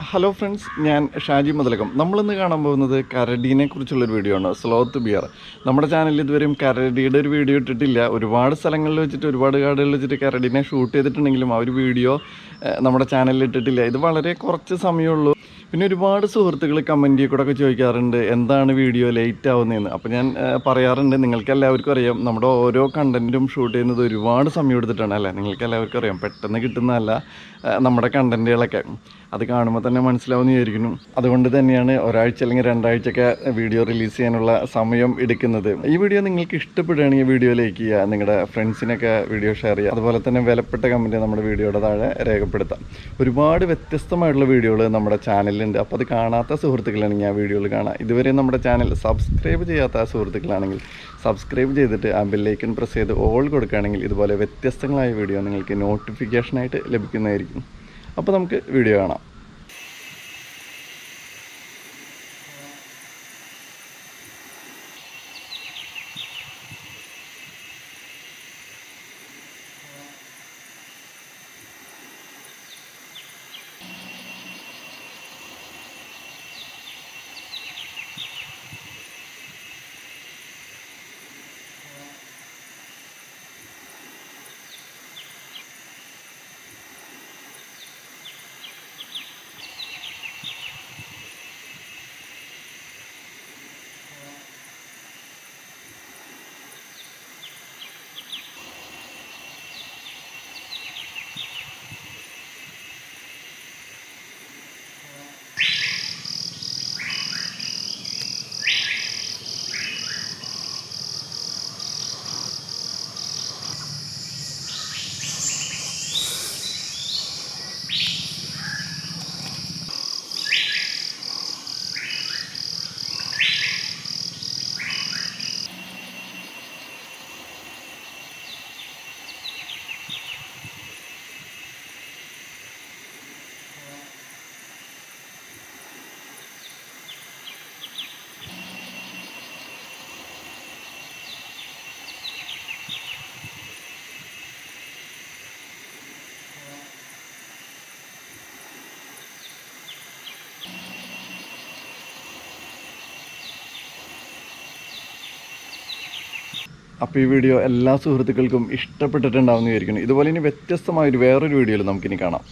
Hello friends, ഞാൻ ഷാജി മുതലകം. നമ്മളിന്ന് കാണാൻ പോകുന്നത് കരടീനെ കുറിച്ചുള്ളൊരു വീഡിയോ ആണ്. Sloth bear. നമ്മുടെ ചാനലിൽ ഇതുവരെയും കരടിയുടെ ഒരു വീഡിയോ ഇട്ടിട്ടില്ല. ഒരുപാട് സ്ഥലങ്ങളിൽ വെച്ചിട്ട് ഒരുപാട് കാടുകളിൽ വെച്ചിട്ട് കരടീനെ ഷൂട്ട് ചെയ്തിട്ടുണ്ടെങ്കിലും ആ ഒരു വീഡിയോ നമ്മുടെ ചാനലിൽ ഇട്ടിട്ടില്ല. ഇത് വളരെ കുറച്ച് സമയമുള്ളൂ. പിന്നെ ഒരുപാട് സുഹൃത്തുക്കൾ കമൻറ്റിൽ കൂടെ ഒക്കെ ചോദിക്കാറുണ്ട് എന്താണ് വീഡിയോ ലേറ്റ് ആവുന്നതെന്ന്. അപ്പോൾ ഞാൻ പറയാറുണ്ട്, നിങ്ങൾക്ക് എല്ലാവർക്കും അറിയാം നമ്മുടെ ഓരോ കണ്ടൻറ്റും ഷൂട്ട് ചെയ്യുന്നത് ഒരുപാട് സമയം എടുത്തിട്ടാണ് അല്ലേ. നിങ്ങൾക്ക് എല്ലാവർക്കും അറിയാം, പെട്ടെന്ന് കിട്ടുന്നതല്ല നമ്മുടെ കണ്ടൻറ്റുകളൊക്കെ. അത് കാണുമ്പോൾ തന്നെ മനസ്സിലാവുമെന്ന് വിചാരിക്കുന്നു. അതുകൊണ്ട് തന്നെയാണ് ഒരാഴ്ച അല്ലെങ്കിൽ രണ്ടാഴ്ചയൊക്കെ വീഡിയോ റിലീസ് ചെയ്യാനുള്ള സമയം എടുക്കുന്നത്. ഈ വീഡിയോ നിങ്ങൾക്ക് ഇഷ്ടപ്പെടുകയാണെങ്കിൽ വീഡിയോ ലൈക്ക് ചെയ്യുക, നിങ്ങളുടെ ഫ്രണ്ട്സിനൊക്കെ വീഡിയോ ഷെയർ ചെയ്യുക. അതുപോലെ തന്നെ വിലപ്പെട്ട കമൻറ്റ് നമ്മുടെ വീഡിയോയുടെ താഴെ രേഖപ്പെടുത്താം. ഒരുപാട് വ്യത്യസ്തമായിട്ടുള്ള വീഡിയോകൾ നമ്മുടെ ചാനലിലുണ്ട്. അപ്പോൾ അത് കാണാത്ത സുഹൃത്തുക്കളാണെങ്കിൽ ആ വീഡിയോകൾ കാണാം. ഇതുവരെ നമ്മുടെ ചാനൽ സബ്സ്ക്രൈബ് ചെയ്യാത്ത സുഹൃത്തുക്കളാണെങ്കിൽ സബ്സ്ക്രൈബ് ചെയ്തിട്ട് ആ ബെല്ലൈക്കൺ പ്രസ് ചെയ്ത് ഓൾ കൊടുക്കുകയാണെങ്കിൽ ഇതുപോലെ വ്യത്യസ്തങ്ങളായ വീഡിയോ നിങ്ങൾക്ക് നോട്ടിഫിക്കേഷനായിട്ട് ലഭിക്കുന്നതായിരിക്കും. അപ്പോൾ നമുക്ക് വീഡിയോ കാണാം. അപ്പോൾ ഈ വീഡിയോ എല്ലാ സുഹൃത്തുക്കൾക്കും ഇഷ്ടപ്പെട്ടിട്ടുണ്ടാവുമെന്ന് വിചാരിക്കുന്നു. ഇതുപോലെ ഇനി വ്യത്യസ്തമായൊരു വേറൊരു വീഡിയോയിൽ നമുക്കിനി കാണാം.